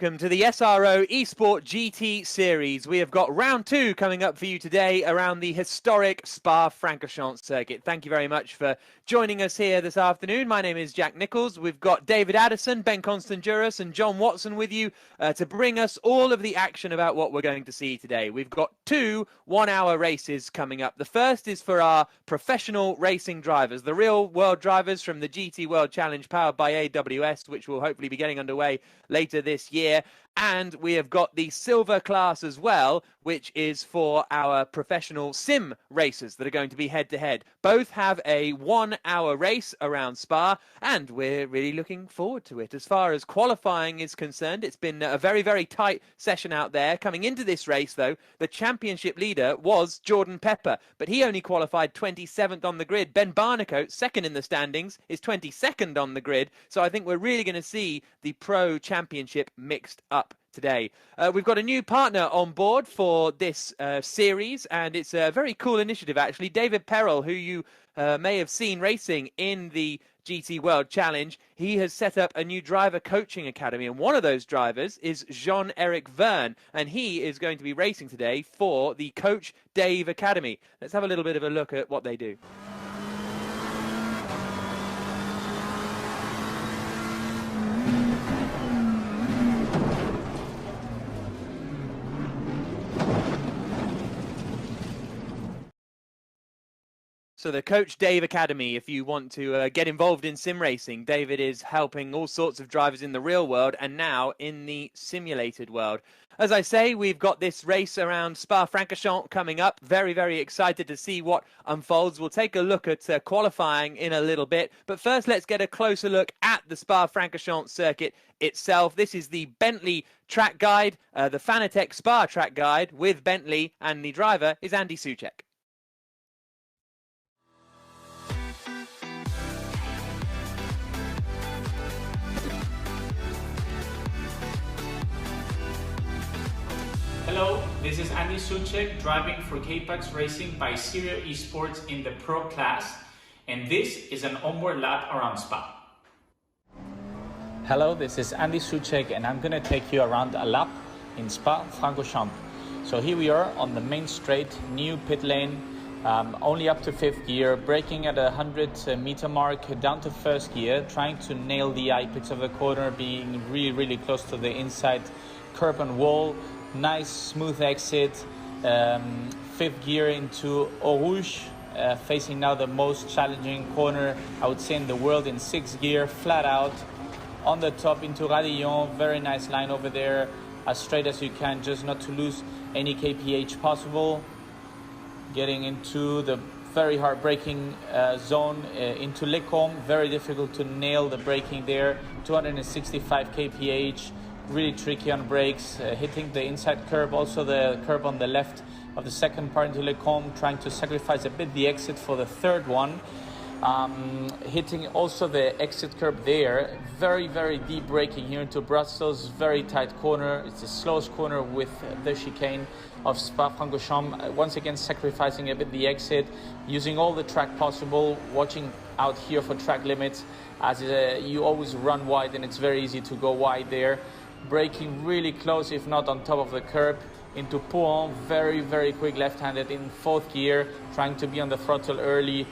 Welcome to the SRO Esport GT Series. We have got round 2 coming up for you today around the historic Spa-Francorchamps circuit. Thank you very much for joining us here this afternoon. My name is Jack Nichols. We've got David Addison, Ben Constanduros and John Watson with you to bring us all of the action about what we're going to see today. We've got 2 one-hour races coming up. The first is for our professional racing drivers, the real world drivers from the GT World Challenge powered by AWS, which will hopefully be getting underway later this year. And we have got the silver class as well, which is for our professional sim racers that are going to be head-to-head. Both have a 1-hour race around Spa, and we're really looking forward to it. As far as qualifying is concerned, it's been a very, very tight session out there. Coming into this race, though, the championship leader was Jordan Pepper, but he only qualified 27th on the grid. Ben Barnicoat, second in the standings, is 22nd on the grid. So I think we're really going to see the pro championship mixed up today. We've got a new partner on board for this series, and it's a very cool initiative actually. David Perrell, who you may have seen racing in the GT World Challenge, he has set up a new driver coaching academy, and one of those drivers is Jean-Eric Verne, and he is going to be racing today for the Coach Dave Academy. Let's have a little bit of a look at what they do. So the Coach Dave Academy, if you want to get involved in sim racing, David is helping all sorts of drivers in the real world and now in the simulated world. As I say, we've got this race around Spa-Francorchamps coming up. Very, very excited to see what unfolds. We'll take a look at qualifying in a little bit. But first, let's get a closer look at the Spa-Francorchamps circuit itself. This is the Bentley track guide, the Fanatec Spa track guide with Bentley, and the driver is Andy Soucek. Hello, this is Andy Soucek, driving for K-Pax Racing by SRO Esports in the Pro class, and this is an onboard lap around Spa. Hello, this is Andy Soucek, and I'm going to take you around a lap in Spa-Francorchamps. So here we are on the main straight, new pit lane, only up to 5th gear, braking at a 100-meter mark down to 1st gear, trying to nail the apex of the corner, being really, really close to the inside curb and wall. Nice smooth exit, 5th gear into Eau Rouge, facing now the most challenging corner I would say in the world, in 6th gear, flat out on the top into Radillon. Very nice line over there, as straight as you can, just not to lose any kph possible. Getting into the very hard braking zone into Les Combes, very difficult to nail the braking there, 265 kph. Really tricky on brakes, hitting the inside curb, also the curb on the left of the second part into Les Combes, trying to sacrifice a bit the exit for the third one. Hitting also the exit curb there, very, very deep braking here into Brussels, very tight corner. It's the slowest corner with the chicane of Spa-Francorchamps. Once again, sacrificing a bit the exit, using all the track possible, watching out here for track limits, as you always run wide and it's very easy to go wide there. Braking really close, if not on top of the curb, into Pouhon, very, very quick left-handed in 4th gear, trying to be on the throttle early,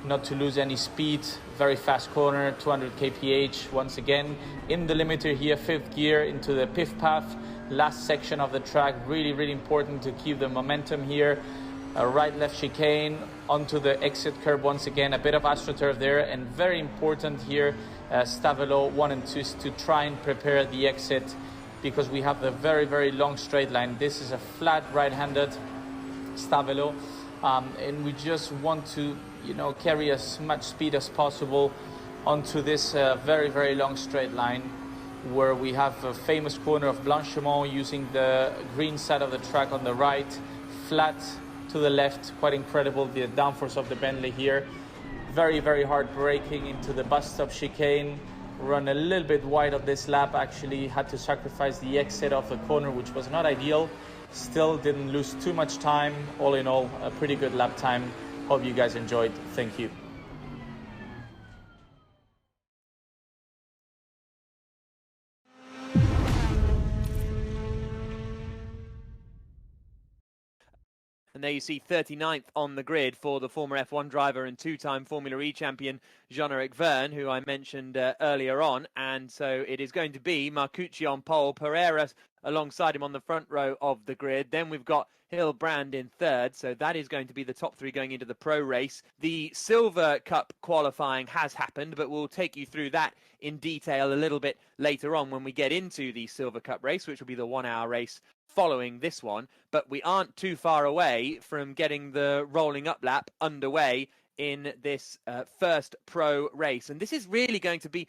not to lose any speed. Very fast corner, 200 kph. Once again, in the limiter here, 5th gear into the Piff Path, last section of the track. Really, really important to keep the momentum here. A right-left chicane onto the exit curb once again, a bit of AstroTurf there, and very important here, Stavelot 1 and 2 to try and prepare the exit, because we have the very, very long straight line. This is a flat right-handed Stavelot, and we just want to, carry as much speed as possible onto this very, very long straight line, where we have a famous corner of Blanchemont, using the green side of the track on the right, flat to the left. Quite incredible, the downforce of the Bentley here. Very, very hard braking into the bus stop chicane. Run a little bit wide of this lap, actually had to sacrifice the exit of the corner, which was not ideal. Still didn't lose too much time. All in all, a pretty good lap time. Hope you guys enjoyed. Thank you. And there you see 39th on the grid for the former F1 driver and two-time Formula E champion Jean-Eric Vergne, who I mentioned earlier on. And so it is going to be Marcucci on pole, Pereira alongside him on the front row of the grid. Then we've got Hilbrand in third. So that is going to be the top three going into the pro race. The Silver Cup qualifying has happened, but we'll take you through that in detail a little bit later on when we get into the Silver Cup race, which will be the 1 hour race following this one. But we aren't too far away from getting the rolling up lap underway in this first pro race. And this is really going to be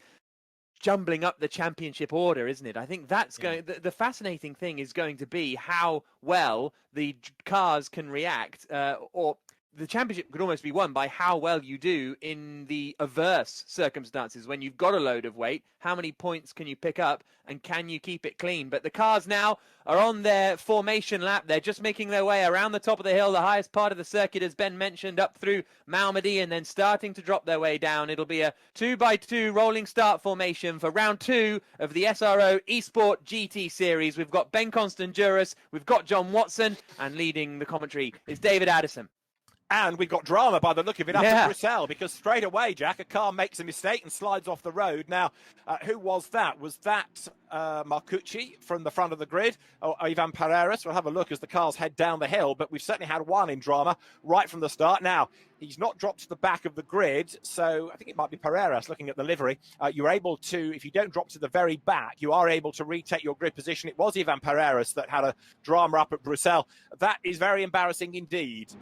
jumbling up the championship order, isn't it? I think that's going. The fascinating thing is going to be how well the cars can react, or the championship could almost be won by how well you do in the averse circumstances. When you've got a load of weight, how many points can you pick up and can you keep it clean? But the cars now are on their formation lap. They're just making their way around the top of the hill, the highest part of the circuit, as Ben mentioned, up through Malmedy, and then starting to drop their way down. It'll be a 2x2 rolling start formation for round 2 of the SRO Esport GT Series. We've got Ben Constanduras, we've got John Watson, and leading the commentary is David Addison. And we've got drama by the look of it up at Brussels, because straight away, Jack, a car makes a mistake and slides off the road. Now, who was that? Was that Marcucci from the front of the grid, or Ivan Pereiras? We'll have a look as the cars head down the hill, but we've certainly had one in drama right from the start. Now, he's not dropped to the back of the grid, so I think it might be Pereiras looking at the livery. You're able to, if you don't drop to the very back, you are able to retake your grid position. It was Ivan Pereiras that had a drama up at Brussels. That is very embarrassing indeed.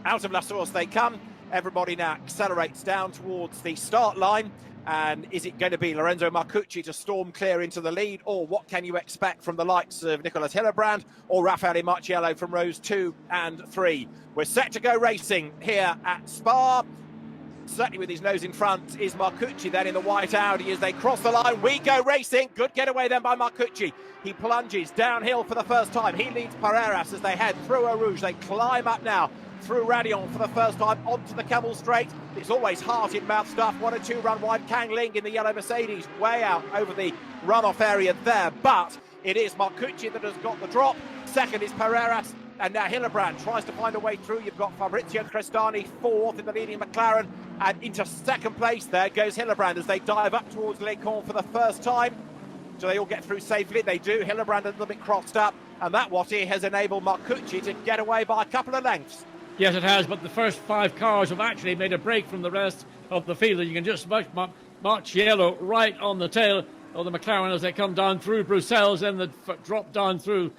Out of La Source they come. Everybody now accelerates down towards the start line. And is it going to be Lorenzo Marcucci to storm clear into the lead? Or what can you expect from the likes of Nicolas Hillerbrand or Raffaele Marciello from rows 2 and 3? We're set to go racing here at Spa. Certainly with his nose in front is Marcucci then in the white Audi as they cross the line. We go racing. Good getaway then by Marcucci. He plunges downhill for the first time. He leads Pereiras as they head through Eau Rouge. They climb up now through Radion for the first time onto the Camel Straight. It's always heart-in-mouth stuff. 1 or 2 run wide. Kang Ling in the yellow Mercedes way out over the runoff area there. But it is Marcucci that has got the drop. Second is Pereiras. And now Hillerbrand tries to find a way through. You've got Fabrizio Crestani fourth in the leading McLaren. And into second place there goes Hillerbrand as they dive up towards Les Cons for the first time. Do they all get through safely? They do. Hillerbrand a little bit crossed up. And that, Watty, has enabled Marcucci to get away by a couple of lengths. Yes, it has, but the first 5 cars have actually made a break from the rest of the field. You can just watch Marciello right on the tail of the McLaren as they come down through Brussels, and the drop down through.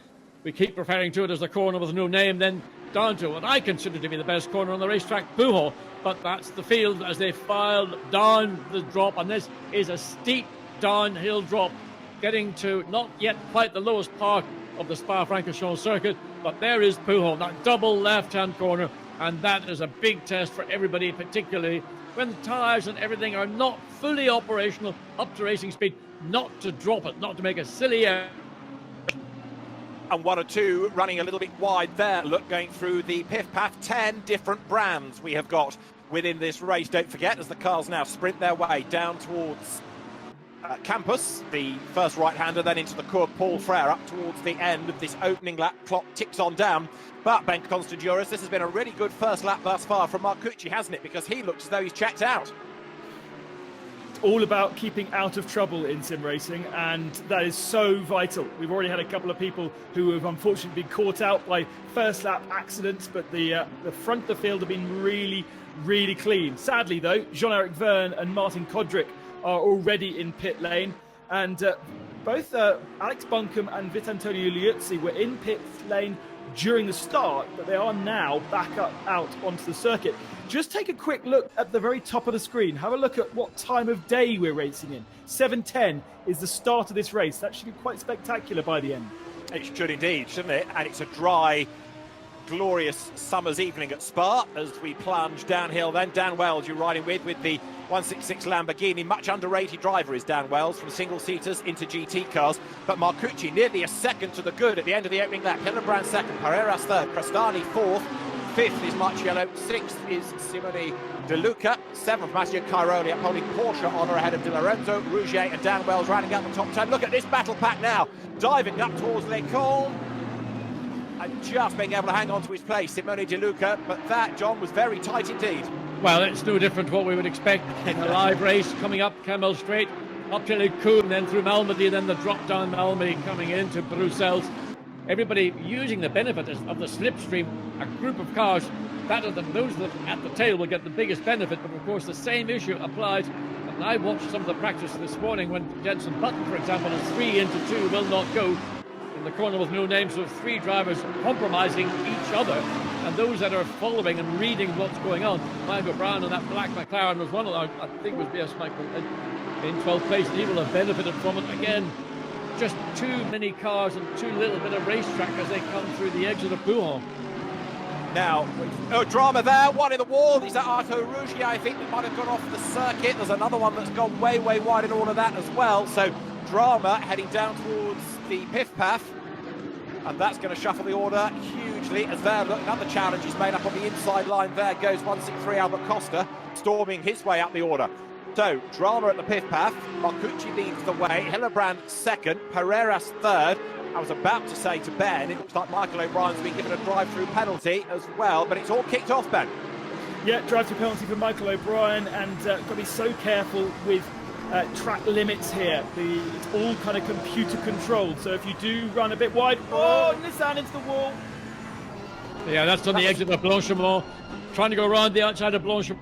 We keep referring to it as the corner with no name, then down to what I consider to be the best corner on the racetrack, Pujol. But that's the field as they file down the drop, and this is a steep downhill drop, getting to not yet quite the lowest part of the Spa-Francorchamps circuit, but there is Pujol, that double left-hand corner, and that is a big test for everybody, particularly when the tyres and everything are not fully operational up to racing speed, not to drop it, not to make a silly error. And 1 or 2 running a little bit wide there. Look, going through the piff-paff, 10 different brands we have got within this race. Don't forget, as the cars now sprint their way down towards Campus, the first right-hander, then into the Cours Paul Frere up towards the end of this opening lap. Clock ticks on down. But Ben Constanduras, this has been a really good first lap thus far from Marcucci, hasn't it? Because he looks as though he's checked out. It's all about keeping out of trouble in sim racing, and that is so vital. We've already had a couple of people who have unfortunately been caught out by first lap accidents, but the front of the field have been really, really clean. Sadly, though, Jean-Eric Vergne and Martin Kodrick are already in pit lane, and both Alex Buncombe and Vitantonio Liuzzi were in pit lane during the start, but they are now back up out onto the circuit. Just take a quick look at the very top of the screen. Have a look at what time of day we're racing in. 7:10 is the start of this race. That should be quite spectacular by the end. It should indeed, shouldn't it? And it's a dry, glorious summer's evening at Spa as we plunge downhill. Then Dan Wells you're riding with the 166 Lamborghini. Much underrated driver is Dan Wells, from single-seaters into GT cars. But Marcucci nearly a second to the good at the end of the opening lap. Hillerbrand second, Pereiras third, Crestani fourth, fifth is Marciello, sixth is Simone De Luca, seventh Matteo Cairoli upholding Porsche honour ahead of Di Lorenzo, Rouget and Dan Wells rounding out the top 10. Look at this battle pack now, diving up towards Les Cons. and just being able to hang on to his place, Simone De Luca. But that, John, was very tight indeed. Well, it's no different to what we would expect in a live race, coming up Camel Straight, up to Liccoune, then through Malmedy, then the drop down Malmedy coming into Brussels. Everybody using the benefit of the slipstream, a group of cars, those that at the tail will get the biggest benefit, but of course the same issue applies. And I watched some of the practice this morning when Jenson Button, for example, is 3 into 2, will not go in the corner with no name, so 3 drivers compromising each other. And those that are following and reading what's going on, Michael Brown and that black McLaren was one of them, I think it was BS Michael in 12th place, and he will have benefited from it again. Just too many cars and too little bit of racetrack as they come through the exit of Pouhon. Now, drama there, one in the wall. Is that Arthur Rougier? I think that might have gone off the circuit. There's another one that's gone way, way wide in all of that as well. So drama heading down towards the Piff Path. And that's going to shuffle the order hugely as there, look, another challenge is made up on the inside line. There goes 163 Albert Costa, storming his way up the order. So, drama at the Piff Path. Marcucci leads the way. Hillebrand second. Pereiras third. I was about to say to Ben, it looks like Michael O'Brien's been given a drive-through penalty as well, but it's all kicked off, Ben. Yeah, drive-through penalty for Michael O'Brien, and got to be so careful with track limits here. It's all kind of computer controlled, so if you do run a bit wide, Nissan into the wall. Yeah, that's on the exit of Blanchimont, trying to go around the outside of Blanchimont.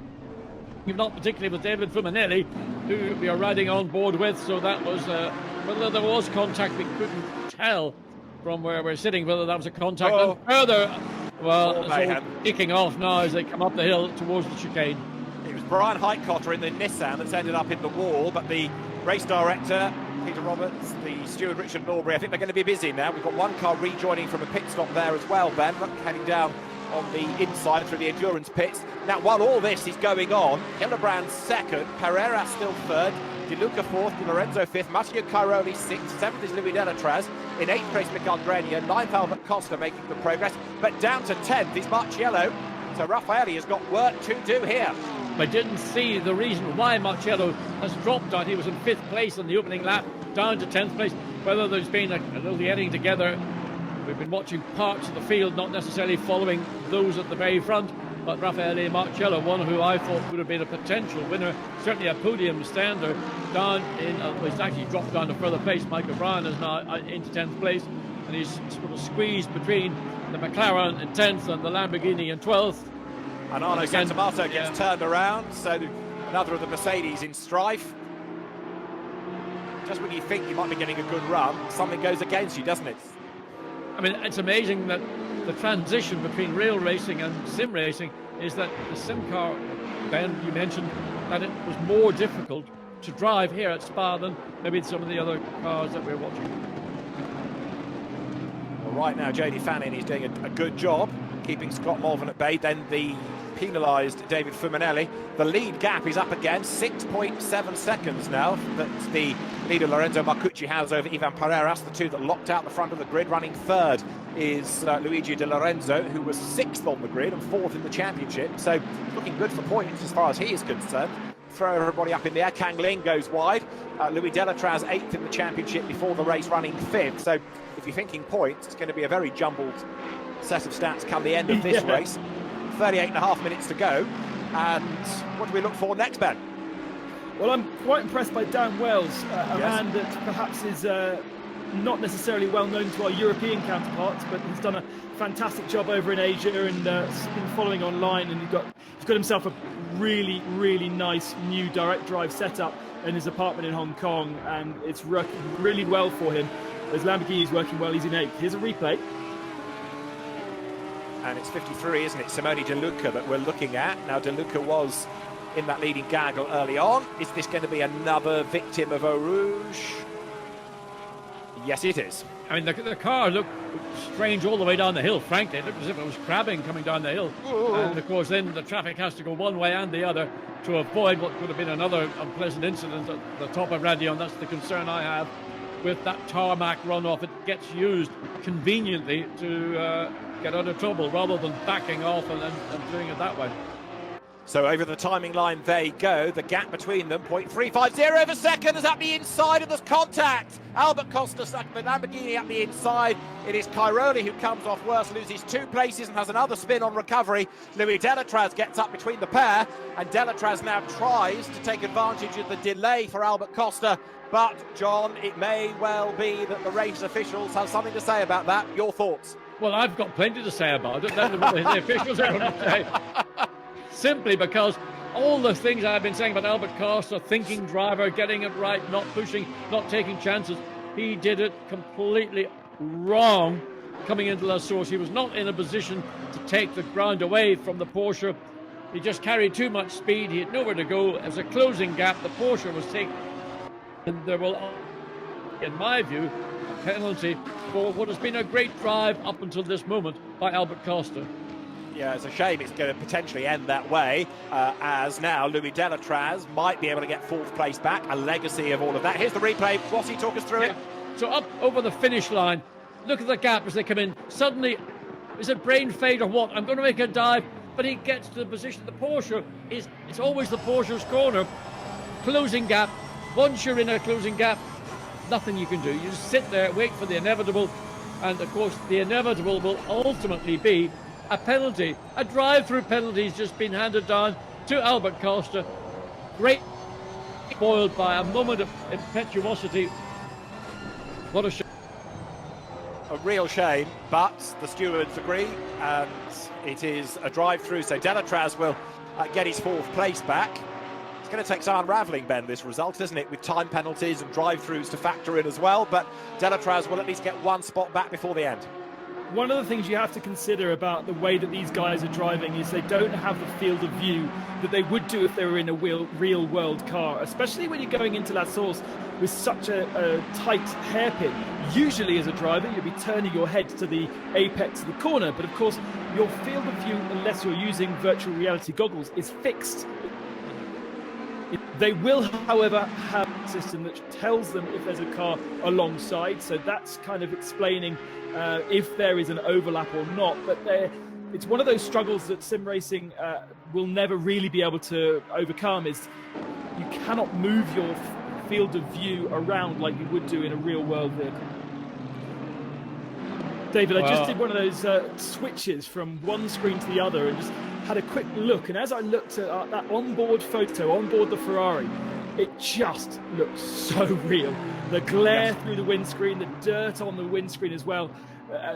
Not particularly with David Fumanelli, who we are riding on board with, so that was whether there was contact we couldn't tell from where we're sitting, whether that was a contact. And further, well, it's all kicking off now as they come up the hill towards the chicane. It was Brian Heitkotter in the Nissan that's ended up in the wall, but the race director, Peter Roberts, the steward Richard Norbury, I think they're going to be busy now. We've got one car rejoining from a pit stop there as well, Ben, heading down on the inside through the endurance pits. Now, while all this is going on, Hillebrand second, Pereira still third, De Luca fourth, Di Lorenzo fifth, Matteo Cairoli sixth, seventh is Louis Delatraz, in eighth place Miguel Grenier, ninth Albert Costa making the progress, but down to 10th is Marciello, so Raffaelli has got work to do here. I didn't see the reason why Marciello has dropped out. He was in 5th place in the opening lap, down to 10th place. Whether there's been a little getting together. We've been watching parts of the field, not necessarily following those at the very front, but Raffaele Marciello, one who I thought would have been a potential winner, certainly a podium stander, down in, he's actually dropped down to further place. Michael Brown is now into 10th place, and he's sort of squeezed between the McLaren in 10th and the Lamborghini in 12th. And Arno Santamato gets turned around, so another of the Mercedes in strife. Just when you think you might be getting a good run, something goes against you, doesn't it? I mean, it's amazing that the transition between rail racing and sim racing is that the sim car, Ben, you mentioned that it was more difficult to drive here at Spa than maybe some of the other cars that we're watching. Well, right now, JD Fannin is doing a good job keeping Scott Malvern at bay. Then the penalised David Fumanelli. The lead gap is up again, 6.7 seconds now. That's the leader Lorenzo Marcucci has over Ivan Pereiras, the two that locked out the front of the grid. Running third is Luigi De Lorenzo, who was 6th on the grid and 4th in the championship. So looking good for points as far as he is concerned. Throw everybody up in the air. Kang Ling goes wide. Louis Delatraz 8th in the championship before the race, running 5th. So if you're thinking points, it's going to be a very jumbled set of stats come the end of this race. 38.5 minutes to go. And what do we look for next, Ben? Well, I'm quite impressed by Dan Wells, a man that perhaps is not necessarily well known to our European counterparts, but he's done a fantastic job over in Asia and been following online, and he's got himself a really, really nice new direct drive setup in his apartment in Hong Kong, and it's working really well for him. As Lamborghini's working well, he's in 8th. Here's a replay. And it's 53, isn't it? Simone De Luca that we're looking at. Now, De Luca was in that leading gaggle early on. Is this going to be another victim of Eau Rouge? Yes, it is. I mean, the car looked strange all the way down the hill, frankly. It looked as if it was crabbing coming down the hill. Ooh. And, of course, then the traffic has to go one way and the other to avoid what could have been another unpleasant incident at the top of Radion. That's the concern I have with that tarmac runoff. It gets used conveniently to get out of trouble rather than backing off and doing it that way. So over the timing line they go. The gap between them, 0.350 of a second, is at the inside, and there's contact. Albert Costa stuck the Lamborghini at the inside. It is Cairoli who comes off worst, loses 2 places and has another spin on recovery. Louis Delatraz gets up between the pair, and Delatraz now tries to take advantage of the delay for Albert Costa. But, John, it may well be that the race officials have something to say about that. Your thoughts? Well, I've got plenty to say about it. Let the officials have to say. Simply because all the things I've been saying about Albert Costa, thinking driver, getting it right, not pushing, not taking chances, he did it completely wrong coming into La Source. He was not in a position to take the ground away from the Porsche. He just carried too much speed. He had nowhere to go. As a closing gap, the Porsche was taken. And there will, in my view, a penalty for what has been a great drive up until this moment by Albert Costa. Yeah, it's a shame it's going to potentially end that way, as now Louis Delatraz might be able to get 4th place back, a legacy of all of that. Here's the replay. Rossi, talk us through it. So up over the finish line, look at the gap as they come in. Suddenly, is it brain fade or what? I'm going to make a dive, but he gets to the position. The Porsche it's always the Porsche's corner. Closing gap. Once you're in a closing gap, nothing you can do. You just sit there, wait for the inevitable, and of course the inevitable will ultimately be a penalty. A drive-through penalty has just been handed down to Albert Costa. Great, spoiled by a moment of impetuosity. What a shame. A real shame, but the stewards agree, and it is a drive-through, so Delatraz will get his 4th place back. It's going to take some unravelling, Ben, this result, isn't it, with time penalties and drive-throughs to factor in as well, but Delatraz will at least get 1 spot back before the end. One of the things you have to consider about the way that these guys are driving is they don't have the field of view that they would do if they were in a real world car, especially when you're going into La Source with such a tight hairpin. Usually as a driver you'll be turning your head to the apex of the corner, but of course your field of view, unless you're using virtual reality goggles, is fixed. They will, however, have a system that tells them if there's a car alongside, so that's kind of explaining if there is an overlap or not. But it's one of those struggles that sim racing will never really be able to overcome, is you cannot move your field of view around like you would do in a real world vehicle. David, I just did one of those switches from one screen to the other and just had a quick look, and as I looked at that onboard photo on board the Ferrari, it just looks so real. The glare through the windscreen, the dirt on the windscreen as well.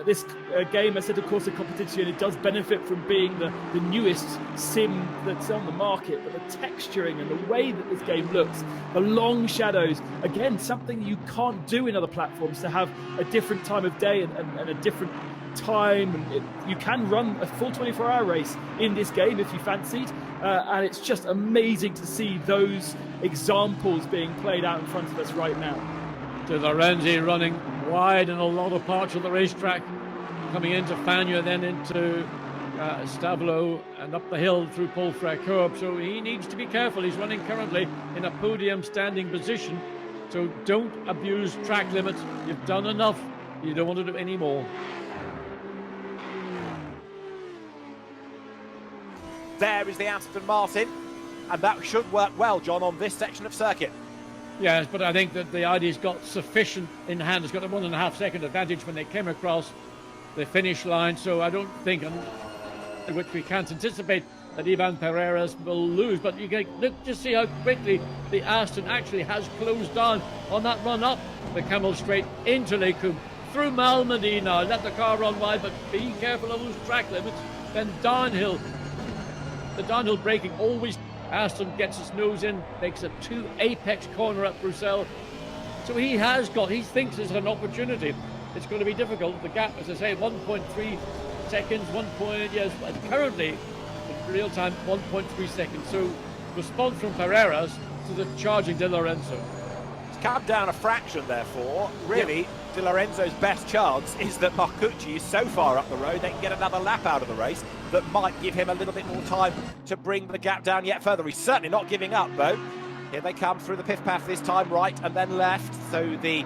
This game, I said, of course, a competition, it does benefit from being the newest sim that's on the market, but the texturing and the way that this game looks, the long shadows, again, something you can't do in other platforms, to have a different time of day and a different time, and you can run a full 24-hour race in this game if you fancied, and it's just amazing to see those examples being played out in front of us right now. De Lorenzi running wide in a lot of parts of the racetrack, coming into Fagnes, then into Stavelot, and up the hill through Paul Frécourt, so he needs to be careful. He's running currently in a podium standing position, so don't abuse track limits. You've done enough, you don't want to do any more. There is the Aston Martin, and that should work well, John, on this section of circuit. Yes, but I think that the Audi's got sufficient in hand. It's got a 1.5 second advantage when they came across the finish line, so I don't think, in which we can't anticipate, that Ivan Pereira's will lose. But you can look, just see how quickly the Aston actually has closed down on that run up the Camel Straight into Les Combes, through Malmedy. Let the car run wide, but be careful of those track limits. Then downhill. The downhill braking always, Aston gets his nose in, makes a 2 apex corner at Bruxelles. So he thinks there's an opportunity. It's going to be difficult. The gap, as I say, 1.3 seconds, currently, in real time, 1.3 seconds. So response from Pereira's to the charging De Lorenzo. It's come down a fraction, therefore. Really, De Lorenzo's best chance is that Marcucci is so far up the road they can get another lap out of the race that might give him a little bit more time to bring the gap down yet further. He's certainly not giving up, though. Here they come through the pith path, this time right and then left. So the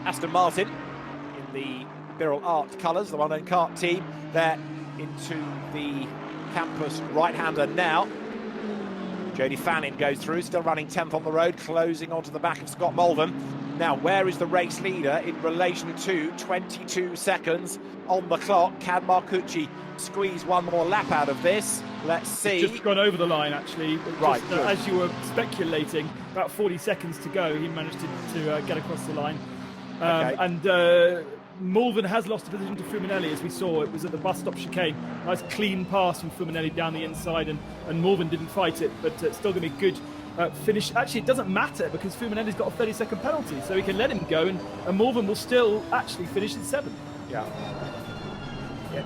Aston Martin in the Birol Art colours, the one-owned kart team, they're into the campus right-hander now. Jody Fannin goes through, still running 10th on the road, closing onto the back of Scott Mulvin. Now, where is the race leader in relation to 22 seconds on the clock? Can Marcucci squeeze one more lap out of this? Let's see. He's just gone over the line, actually. Right, Just, as you were speculating, about 40 seconds to go, he managed to get across the line. Okay. And Mulvin has lost a position to Fuminelli, as we saw. It was at the bus stop chicane. Nice clean pass from Fuminelli down the inside, and Mulvin didn't fight it, but it's still going to be good finish. Actually, it doesn't matter because Fuminelli's got a 30-second penalty, so he can let him go, and Mulvin will still actually finish in 7th. Yeah,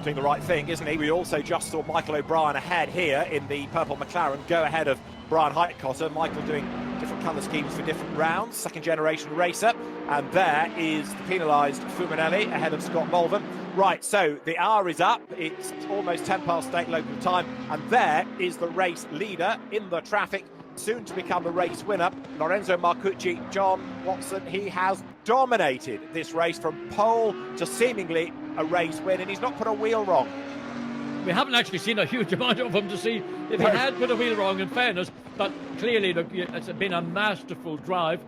doing the right thing, isn't he? We also just saw Michael O'Brien ahead here in the purple McLaren, go ahead of Brian Heitkotter. Michael doing different colour schemes for different rounds, second-generation racer. And there is the penalised Fuminelli ahead of Scott Mulvin. Right, so the hour is up. It's almost 10 past 8 local time. And there is the race leader in the traffic, soon to become the race winner, Lorenzo Marcucci. John Watson, he has dominated this race from pole to seemingly a race win, and he's not put a wheel wrong. We haven't actually seen a huge amount of him to see if he had put a wheel wrong, in fairness, but clearly it's been a masterful drive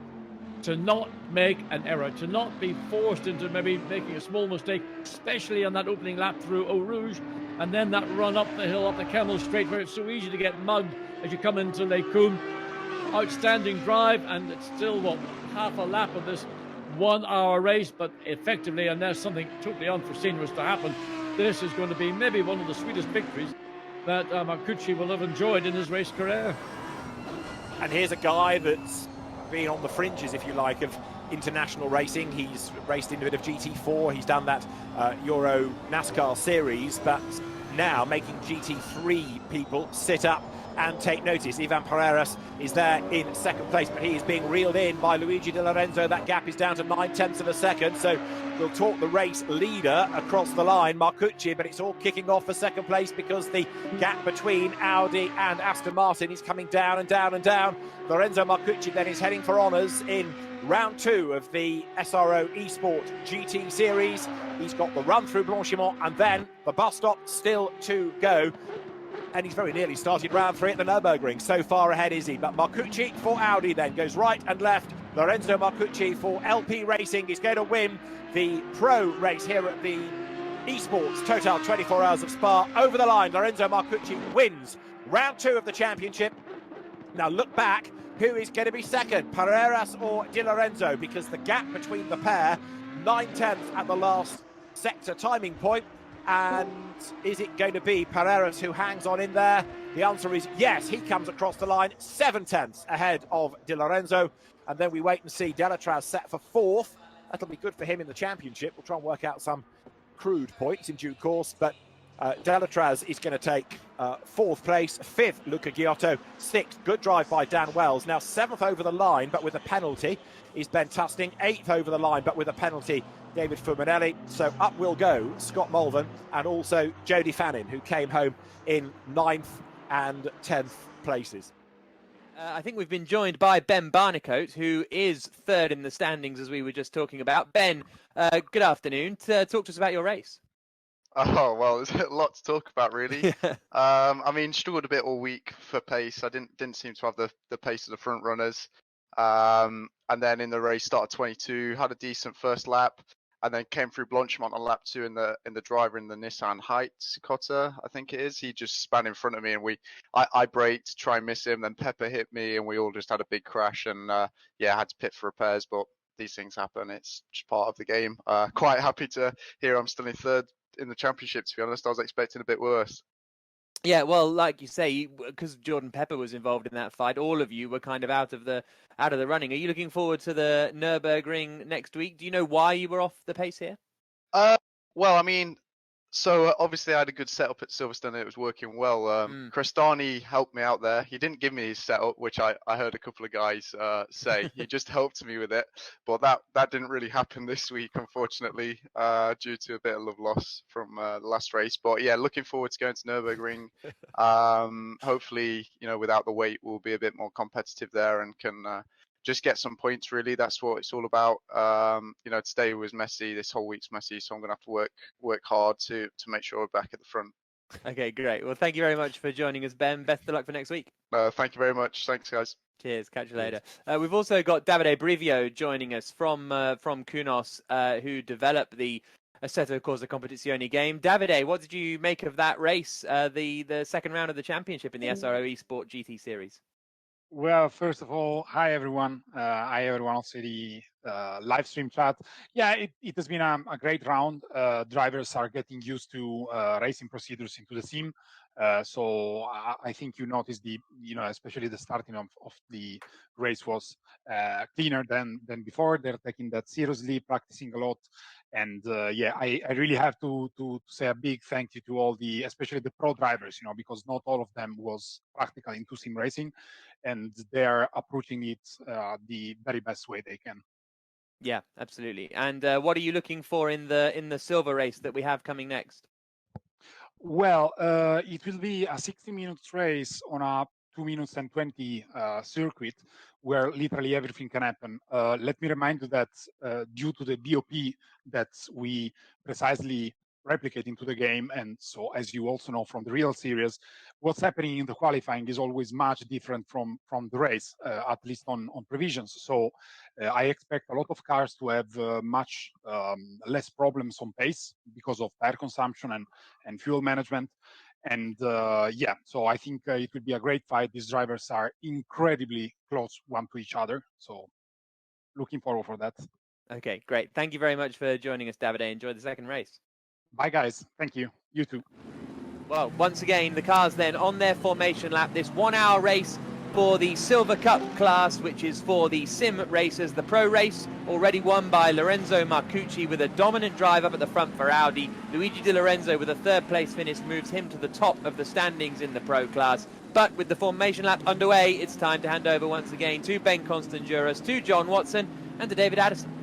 to not make an error, to not be forced into maybe making a small mistake, especially on that opening lap through Eau Rouge, and then that run up the hill, up the Camel Straight, where it's so easy to get mugged as you come into Les Combes. Outstanding drive, and it's still, half a lap of this 1 hour race, but effectively, unless something totally unforeseen was to happen, this is going to be maybe one of the sweetest victories that Marcucci will have enjoyed in his race career. And here's a guy that's been on the fringes, if you like, of international racing. He's raced in a bit of GT4, he's done that Euro NASCAR series, but now making GT3 people sit up and take notice. Ivan Pereiras is there in second place, but he is being reeled in by Luigi Di Lorenzo. That gap is down to 9/10 of a second, so we'll talk the race leader across the line, Marcucci, but it's all kicking off for second place because the gap between Audi and Aston Martin is coming down and down and down. Lorenzo Marcucci then is heading for honours in round 2 of the SRO Esport GT Series. He's got the run through Blanchimont and then the bus stop still to go. And he's very nearly started round 3 at the Nürburgring. So far ahead is he. But Marcucci for Audi then goes right and left. Lorenzo Marcucci for LP Racing is going to win the pro race here at the Esports Total 24 Hours of Spa. Over the line, Lorenzo Marcucci wins round 2 of the championship. Now look back, who is going to be second, Pereiras or Di Lorenzo? Because the gap between the pair, 9/10 at the last sector timing point. And is it going to be Pereiras who hangs on in there? The answer is yes, he comes across the line 7/10 ahead of Di Lorenzo. And then we wait and see Delatraz set for 4th. That'll be good for him in the championship. We'll try and work out some crude points in due course, but Delatraz is going to take 4th place, 5th Luca Giotto, 6th, good drive by Dan Wells. Now 7th over the line, but with a penalty, is Ben Tusting. 8th over the line, but with a penalty, David Fuminelli. So up will go Scott Mulvin and also Jody Fannin, who came home in 9th and 10th places. I think we've been joined by Ben Barnicoat, who is 3rd in the standings, as we were just talking about. Ben, good afternoon. Talk to us about your race. Oh, well, there's a lot to talk about, really. I mean, struggled a bit all week for pace. I didn't seem to have the pace of the front runners. And then in the race, started 22, had a decent first lap, and then came through Blanchimont on lap 2 in the driver in the Nissan Heitkotter, I think it is. He just span in front of me, and I braked to try and miss him. Then Pepper hit me, and we all just had a big crash. And yeah, I had to pit for repairs, but these things happen. It's just part of the game. Quite happy to hear I'm still in 3rd in the championship, to be honest. I was expecting a bit worse. Yeah, well, like you say, because Jordan Pepper was involved in that fight, all of you were kind of out of the running. Are you looking forward to the Nürburgring next week? Do you know why you were off the pace here? Well, I mean, so obviously I had a good setup at Silverstone and it was working well. Crestani helped me out there. He didn't give me his setup, which I heard a couple of guys say. He just helped me with it. But that didn't really happen this week, unfortunately, due to a bit of love loss from the last race. But yeah, looking forward to going to Nürburgring. Hopefully, without the weight, we'll be a bit more competitive there and can just get some points, really. That's what it's all about. Today was messy. This whole week's messy. So I'm going to have to work hard to make sure we're back at the front. Okay, great. Well, thank you very much for joining us, Ben. Best of luck for next week. Thank you very much. Thanks, guys. Cheers. Catch you later. We've also got Davide Brivio joining us from Kunos, who developed the Assetto Corsa Competizione game. Davide, what did you make of that race, the second round of the championship in the SRO Esport GT Series? Well, first of all, hi everyone. Hi everyone also the live stream chat. Yeah, it has been a great round. Drivers are getting used to racing procedures into the sim. So I think you noticed especially the starting of the race was cleaner than before. They're taking that seriously, practicing a lot. And yeah, I really have to say a big thank you to all especially the pro drivers, because not all of them was practical into sim racing, and they're approaching it the very best way they can. Yeah, absolutely. And what are you looking for in the silver race that we have coming next? Well, it will be a 60-minute race on a 2 minutes and 20 circuit where literally everything can happen. Let me remind you that due to the BOP that we precisely replicate into the game, and so as you also know from the real series, what's happening in the qualifying is always much different from the race, at least on provisions. So I expect a lot of cars to have much less problems on pace because of tire consumption and fuel management. And yeah, so I think it will be a great fight. These drivers are incredibly close one to each other. So looking forward for that. Okay, great. Thank you very much for joining us, Davide. Enjoy the second race. Bye, guys. Thank you. You too. Well, once again, the cars then on their formation lap. This 1 hour race for the Silver Cup class, which is for the sim racers. The pro race already won by Lorenzo Marcucci with a dominant drive up at the front for Audi. Luigi Di Lorenzo with a third place finish moves him to the top of the standings in the pro class. But with the formation lap underway, it's time to hand over once again to Ben Constanduros, to John Watson and to David Addison.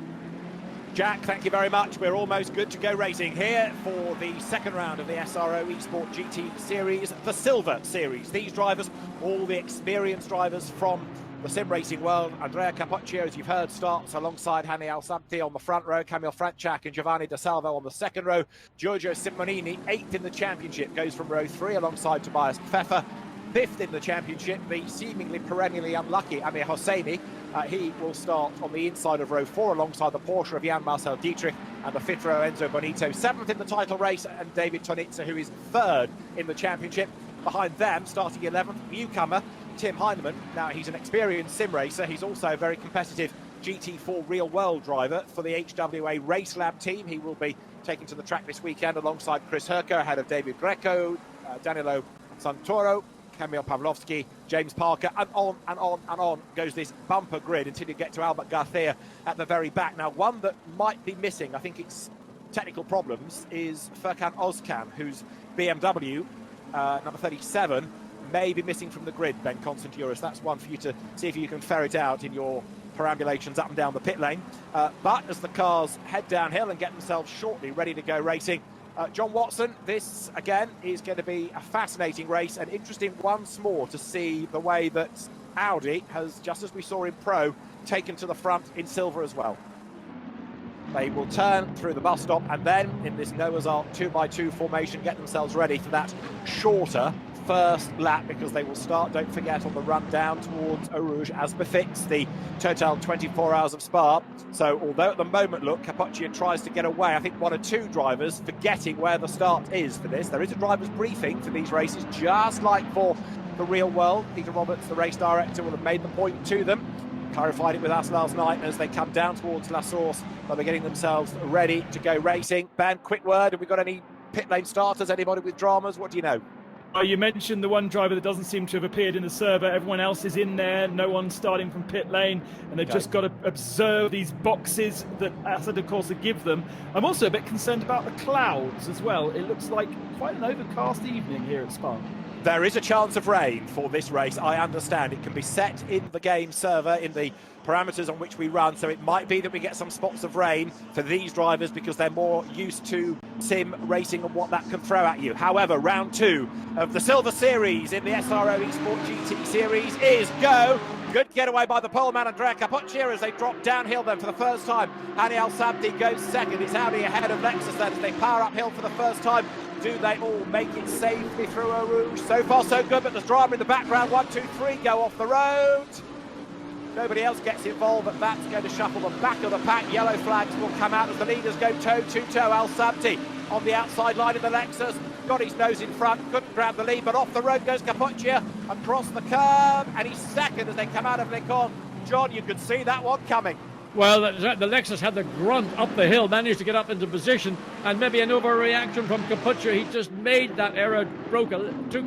Jack, thank you very much. We're almost good to go racing here for the second round of the SRO Esport GT Series, the Silver Series. These drivers, all the experienced drivers from the sim racing world. Andrea Capocchio, as you've heard, starts alongside Hani Alsanti on the front row, Camille Franchak and Giovanni De Salvo on the second row. Giorgio Simonini, 8th in the championship, goes from row 3 alongside Tobias Pfeffer. 5th in the championship, the seemingly perennially unlucky Amir Hosseini. He will start on the inside of row 4 alongside the Porsche of Jan-Marcel Dietrich and the 5th row Enzo Bonito. 7th in the title race, and David Tonitza, who is 3rd in the championship. Behind them, starting 11th, newcomer Tim Heinemann. Now, he's an experienced sim racer. He's also a very competitive GT4 real-world driver for the HWA Race Lab team. He will be taken to the track this weekend alongside Chris Herker, ahead of David Greco, Danilo Santoro, Kamil Pavlovsky, James Parker, and on and on and on goes this bumper grid until you get to Albert Garcia at the very back. Now, one that might be missing, I think it's technical problems, is Furkan Ozkan, whose BMW, number 37, may be missing from the grid, Ben Constanduros. That's one for you to see if you can ferret out in your perambulations up and down the pit lane. But as the cars head downhill and get themselves shortly ready to go racing, John Watson, this again is going to be a fascinating race and interesting once more to see the way that Audi has, just as we saw in Pro, taken to the front in silver as well. They will turn through the bus stop and then in this Noah's Ark 2x2 formation get themselves ready for that shorter first lap, because they will start, don't forget, on the run down towards Eau Rouge as befits the Total 24 Hours of Spa. So although at the moment, look, Capocchio tries to get away, I think one or two drivers forgetting where the start is for this. There is a driver's briefing for these races, just like for the real world. Peter Roberts, the race director, will have made the point to them, clarified it with us last night. As they come down towards La Source, they'll be getting themselves ready to go racing. Ben, quick word, have we got any pit lane starters, anybody with dramas? What do you know? You mentioned the one driver that doesn't seem to have appeared in the server. Everyone else is in there. No one starting from pit lane, and they've just got to observe these boxes that Assetto Corsa give them. I'm also a bit concerned about the clouds as well. It looks like quite an overcast evening here at Spa. There is a chance of rain for this race, I understand. It can be set in the game server, in the parameters on which we run, so it might be that we get some spots of rain for these drivers because they're more used to sim racing and what that can throw at you. However, round 2 of the Silver Series in the SRO Esport GT Series is go. Good getaway by the poleman Andrea Capocchio as they drop downhill then for the first time. Hani Al-Sabti goes second. It's Audi ahead of Lexus then as they power uphill for the first time. Do they all make it safely through Eau Rouge? So far so good, but there's drama in the background. 1, 2, 3 go off the road. Nobody else gets involved, but that's going to shuffle the back of the pack. Yellow flags will come out as the leaders go toe-to-toe. Al Sabti on the outside line of the Lexus. Got his nose in front, couldn't grab the lead, but off the road goes Capoccia across the curb, and he's second as they come out of Lecon. John, you could see that one coming. Well, the Lexus had the grunt up the hill, managed to get up into position, and maybe an overreaction from Capoccia. He just made that error, took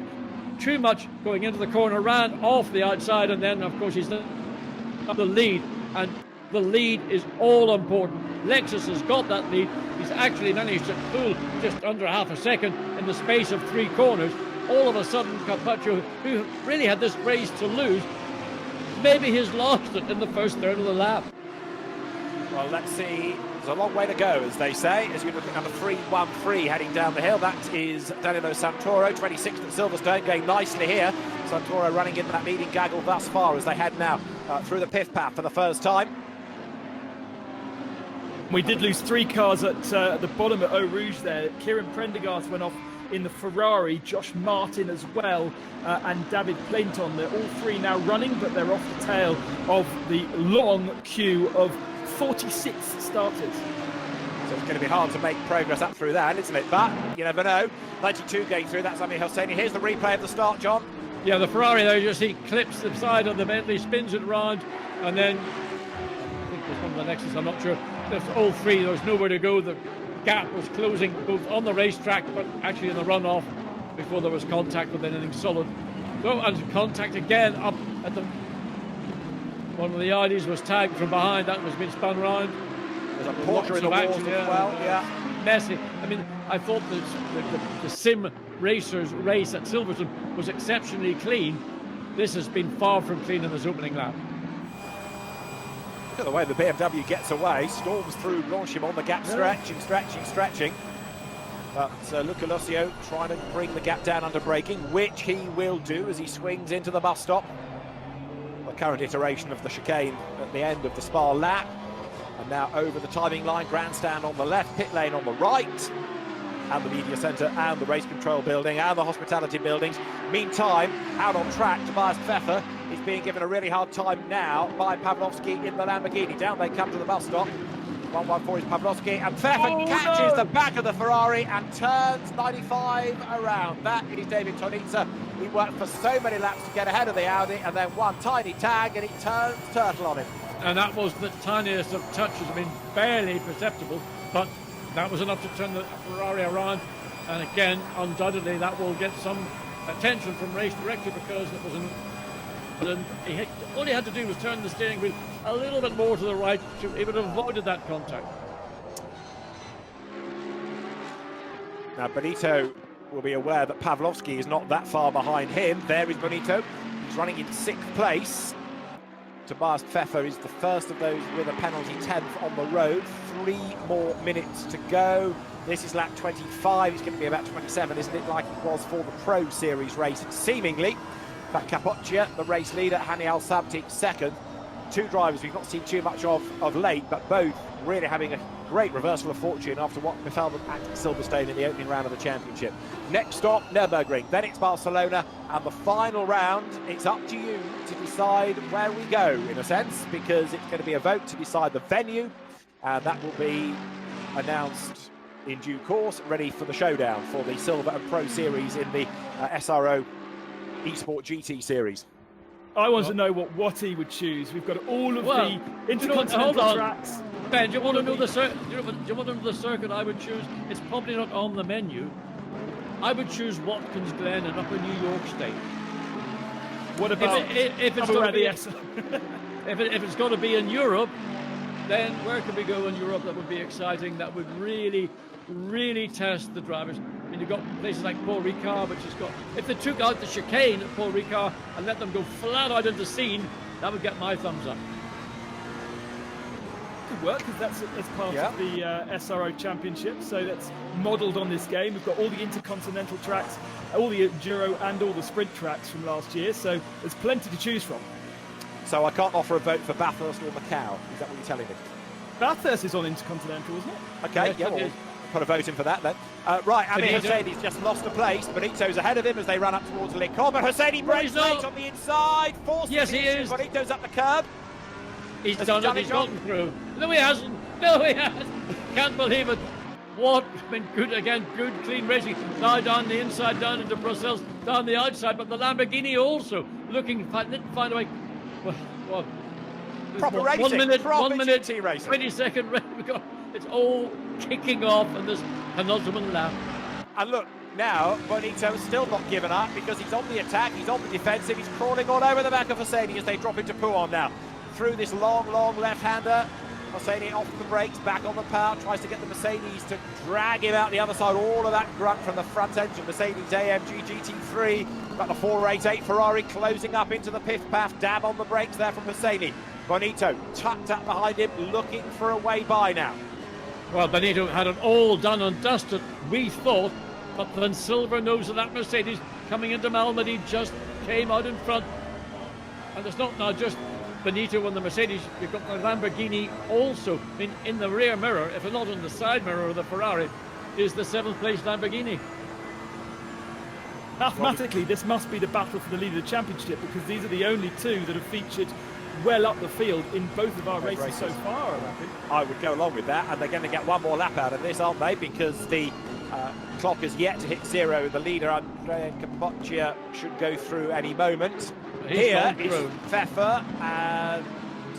too much going into the corner, ran off the outside, and then, of course, he's the lead, and the lead is all important. Lexus has got that lead. He's actually managed to pull just under half a second in the space of 3 corners. All of a sudden, Capoccia, who really had this race to lose, maybe he's lost it in the first third of the lap. Well, let's see. There's a long way to go, as they say, as you're looking at number 313 heading down the hill. That is Danilo Santoro, 26th at Silverstone, going nicely here. Santoro running in that leading gaggle thus far as they head now through the pith path for the first time. We did lose 3 cars at the bottom at Eau Rouge there. Kieran Prendergast went off in the Ferrari, Josh Martin as well, and David Plainton. They're all 3 now running, but they're off the tail of the long queue of 46 starters. So it's going to be hard to make progress up through that, isn't it? But you never know. 92 going through, that's Amir Hosseini. Here's the replay of the start, John. Yeah, the Ferrari there, you see, clips the side of the Bentley, spins it around, and then I think there's one of the Lexus, I'm not sure. There's all 3, there was nowhere to go. The gap was closing both on the racetrack, but actually in the runoff before there was contact with anything solid. So, and contact again up at the... One of the Audis was tagged from behind, that was being spun round. There's a Porsche in the walls as well, yeah. Messy. I mean, I thought the sim racers race at Silverstone was exceptionally clean. This has been far from clean in this opening lap. Look at the way the BMW gets away, storms through Blanchimont, the gap stretching. But Luca Lucio trying to bring the gap down under braking, which he will do as he swings into the bus stop. The current iteration of the chicane at the end of the Spa lap. And now over the timing line, grandstand on the left, pit lane on the right, and the media centre and the race control building and the hospitality buildings. Meantime, out on track, Tobias Pfeffer is being given a really hard time now by Pavlovsky in the Lamborghini. Down they come to the bus stop. 114 is Pavlovsky, and Pfeffer catches the back of the Ferrari and turns 95 around. That is David Tonizza. He worked for so many laps to get ahead of the Audi, and then one tiny tag and he turns turtle on him. And that was the tiniest of touches. I mean, barely perceptible, but that was enough to turn the Ferrari around. And again, undoubtedly, that will get some attention from race director, because it was all he had to do was turn the steering wheel a little bit more to the right. He would have avoided that contact. Now, Benito will be aware that Pavlovsky is not that far behind him. There is Benito. He's running in 6th place. Tobias Pfeffer is the first of those with a penalty 10th on the road. 3 more minutes to go. This is lap 25. It's going to be about 27, isn't it, like it was for the Pro Series race, seemingly. But Capoccia, the race leader, Hani Al Sabti, second. 2 drivers we've not seen too much of late, but both really having a great reversal of fortune after what befell them at Silverstone in the opening round of the championship. Next stop, Nürburgring, then it's Barcelona, and the final round, it's up to you to decide where we go, in a sense, because it's going to be a vote to decide the venue, and that will be announced in due course, ready for the showdown for the Silver and Pro Series in the SRO Esport GT Series. I want to know what he would choose. We've got all of the intercontinental tracks. Ben, do you want to know the circuit I would choose? It's probably not on the menu. I would choose Watkins Glen in Upper New York State. What about if it's going to be in Europe, then where can we go in Europe that would be exciting? That would really test the drivers. I mean, you've got places like Paul Ricard, which has got... If they took out the chicane at Paul Ricard and let them go flat out into scene, that would get my thumbs up. Could work, because that's part of the SRO Championship, so that's modelled on this game. We've got all the intercontinental tracks, all the Enduro and all the sprint tracks from last year, so there's plenty to choose from. So I can't offer a vote for Bathurst or Macau, is that what you're telling me? Bathurst is on intercontinental, isn't it? Okay, yes, put a vote in for that then. Right, Amir Benito. Hosseini's just lost a place. Benito's ahead of him as they run up towards Le Col, but Hosseini breaks late on the inside, forces Yes, he the issue. is. Benito's up the curb. He's Has done he it, done it, he's John? gotten through. No, he hasn't. No, he hasn't. Can't believe it. What been good again, good clean racing. Now down the inside, down into Brussels, down the outside, but the Lamborghini also looking, didn't find a way. Well, Proper what, racing, 1 minute, proper 1 minute, GT racing. 20-second race. It's all kicking off in this penultimate lap. And look, now Bonito has still not given up because he's on the attack, he's on the defensive, he's crawling all over the back of Hosseini as they drop into Pouhon now. Through this long left-hander. Hosseini off the brakes, back on the power, tries to get the Mercedes to drag him out the other side. All of that grunt from the front engine, Mercedes AMG GT3. Got the 488 Ferrari closing up into the piff-paff, dab on the brakes there from Hosseini. Bonito tucked up behind him, looking for a way by now. Well, Benito had it all done and dusted, we thought, but then Silver knows that Mercedes coming into Malmedy just came out in front. And it's not now just Benito and the Mercedes, you've got the Lamborghini also in the rear mirror, if not in the side mirror of the Ferrari, is the 7th place Lamborghini. Mathematically, this must be the battle for the lead of the championship because these are the only two that have featured well up the field in both of our races so far, I reckon. I would go along with that, and they're going to get one more lap out of this, aren't they? Because the clock has yet to hit zero. The leader, Andrea Capoccia, should go through any moment. He's Here gone is through. Pfeffer, and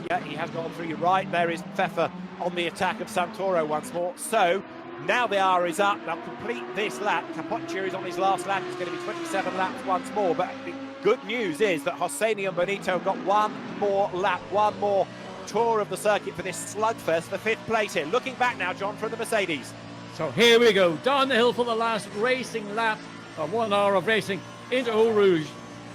yeah, he has gone through. You're right, there is Pfeffer on the attack of Santoro once more. So now the hour is up. They'll complete this lap. Capoccia is on his last lap. It's going to be 27 laps once more. But the good news is that Hosseini and Benito have got one more lap, one more tour of the circuit for this slugfest for 5th place here. Looking back now, John, from the Mercedes. So here we go, down the hill for the last racing lap of 1 hour of racing into Eau Rouge,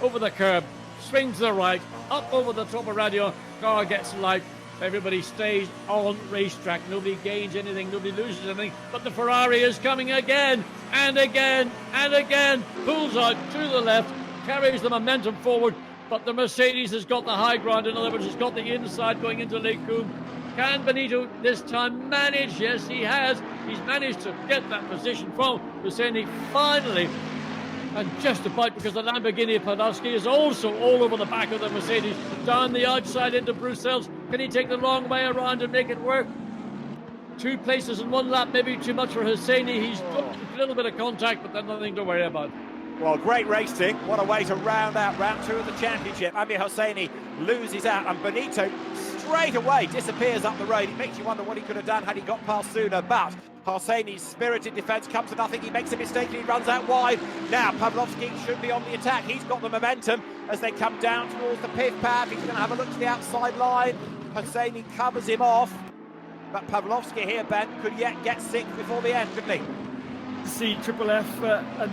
over the curb, swings to the right, up over the top of Radio, car gets light, everybody stays on racetrack, nobody gains anything, nobody loses anything, but the Ferrari is coming again, and again, and again, pulls out to the left, carries the momentum forward, but the Mercedes has got the high ground, in other words, it's got the inside going into Lake Coombe. Can Benito this time manage? Yes, he has. He's managed to get that position from Hosseini finally. And just about, because the Lamborghini Podolski is also all over the back of the Mercedes, down the outside into Brussels. Can he take the long way around and make it work? 2 places in 1 lap, maybe too much for Hosseini. He's got a little bit of contact, but then nothing to worry about. Well, great racing. What a way to round out round 2 of the championship. Amir Hosseini loses out, and Benito straight away disappears up the road. It makes you wonder what he could have done had he got past sooner, but Hosseini's spirited defence comes to nothing. He makes a mistake and he runs out wide. Now Pavlovsky should be on the attack. He's got the momentum as they come down towards the pit path. He's going to have a look to the outside line. Hosseini covers him off, but Pavlovsky here, Ben, could yet get 6th before the end, couldn't he? See Triple F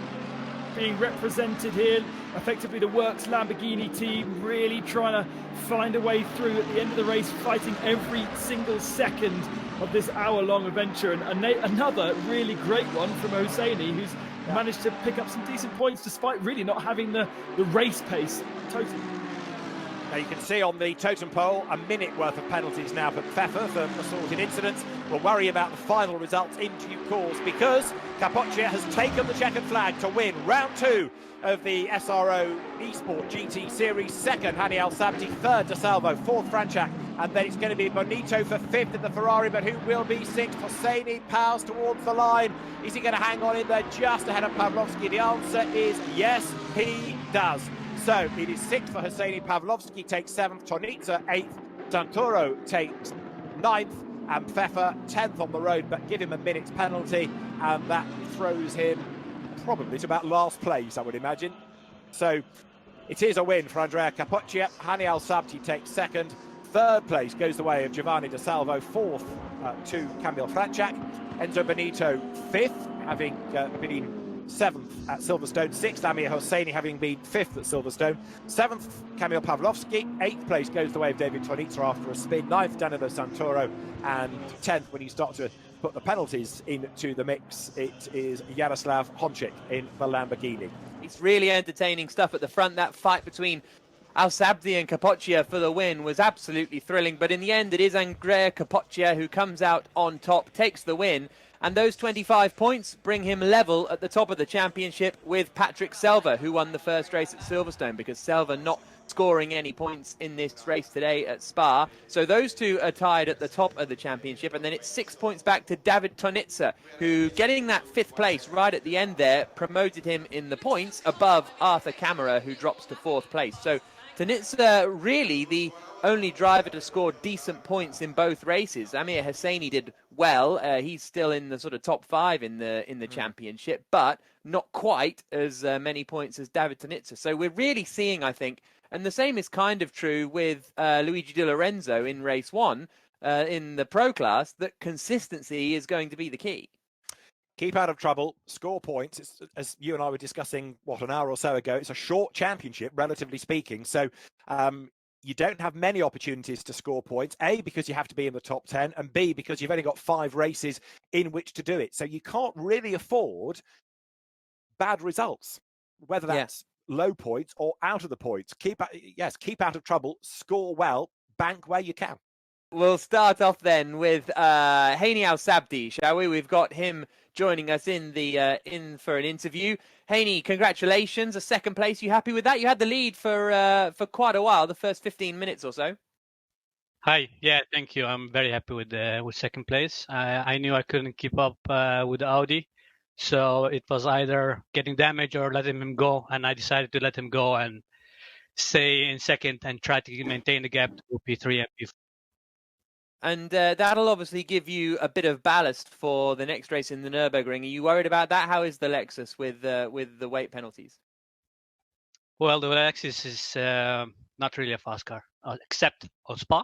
being represented here, effectively the Works Lamborghini team really trying to find a way through at the end of the race, fighting every single second of this hour-long adventure, and another really great one from Hosseini, who's managed to pick up some decent points despite really not having the race pace totally. Now you can see on the totem pole a minute worth of penalties now for Pfeffer for assaulted incidents. We'll worry about the final results in due course because Capoccia has taken the checkered flag to win round 2 of the SRO Esport GT Series. 2nd, Hani Al Sabti. 3rd, De Salvo. 4th, Franchak. And then it's going to be Bonito for 5th in the Ferrari, but who will be 6th? Hosseini powers towards the line. Is he going to hang on in there just ahead of Pavlovsky? The answer is yes, he does. So it is 6th for Hosseini. Pavlovsky takes 7th. Tonitza 8th. Santoro takes 9th. And Pfeffer 10th on the road, but give him a minute's penalty, and that throws him probably to about last place, I would imagine. So it is a win for Andrea Capoccia. Hani Al Sabti takes 2nd. 3rd place goes the way of Giovanni De Salvo. 4th to Camille Franchak. Enzo Benito 5th, having been 7th at Silverstone. 6th, Amir Hosseini, having been 5th at Silverstone. 7th, Kamil Pavlovsky. 8th place goes the way of David Tonitza after a spin. 9th, Danilo Santoro. And 10th, when you start to put the penalties into the mix, it is Jaroslav Honchik in the Lamborghini. It's really entertaining stuff at the front. That fight between Al Sabdi and Capoccia for the win was absolutely thrilling. But in the end, it is Andrea Capoccia who comes out on top, takes the win. And those 25 points bring him level at the top of the championship with Patrick Selva, who won the first race at Silverstone, because Selva not scoring any points in this race today at Spa. So those two are tied at the top of the championship, and then it's 6 points back to David Tonitza, who, getting that 5th place right at the end there, promoted him in the points above Arthur Camara, who drops to 4th place. So Tonitza really the only driver to score decent points in both races. Amir Hosseini did well. He's still in the sort of top 5 in the championship, but not quite as many points as David Tonitza. So we're really seeing, I think, and the same is kind of true with Luigi Di Lorenzo in race 1 in the pro class, that consistency is going to be the key. Keep out of trouble, score points. It's, as you and I were discussing, an hour or so ago, it's a short championship, relatively speaking. So you don't have many opportunities to score points, A, because you have to be in the top 10, and B, because you've only got 5 races in which to do it. So you can't really afford bad results, whether that's low points or out of the points. Keep out of trouble, score well, bank where you can. We'll start off then with Haney Al-Sabdi, shall we? We've got him joining us in for an interview. Haney, congratulations, a 2nd place. You happy with that? You had the lead for quite a while, the first 15 minutes or so. Hi, yeah, thank you. I'm very happy with 2nd place. I knew I couldn't keep up with Audi, so it was either getting damaged or letting him go, and I decided to let him go and stay in 2nd and try to maintain the gap to P3 and P4. And that'll obviously give you a bit of ballast for the next race in the Nürburgring. Are you worried about that? How is the Lexus with the weight penalties? Well, the Lexus is not really a fast car, except on Spa.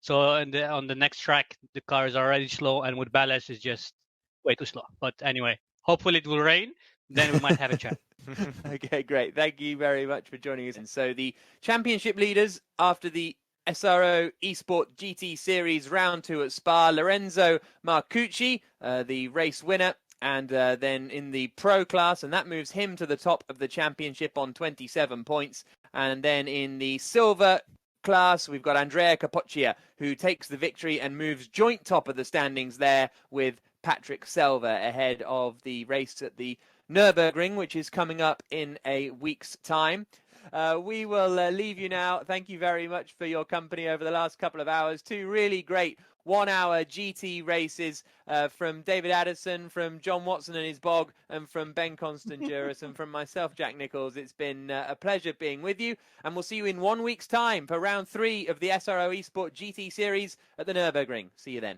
So on the next track, the car is already slow, and with ballast, it's just way too slow. But anyway, hopefully it will rain, then we might have a chance. Okay, great. Thank you very much for joining us. And so the championship leaders after the SRO Esport GT Series Round 2 at Spa, Lorenzo Marcucci, the race winner, and then in the pro class, and that moves him to the top of the championship on 27 points. And then in the silver class, we've got Andrea Capoccia, who takes the victory and moves joint top of the standings there with Patrick Selva ahead of the race at the Nürburgring, which is coming up in a week's time. We will leave you now. Thank you very much for your company over the last couple of hours. 2 really great 1-hour GT races from David Addison, from John Watson and his Bog, and from Ben Constantiouris, and from myself, Jack Nichols. It's been a pleasure being with you, and we'll see you in 1 week's time for round 3 of the SRO Esport GT Series at the Nürburgring. See you then.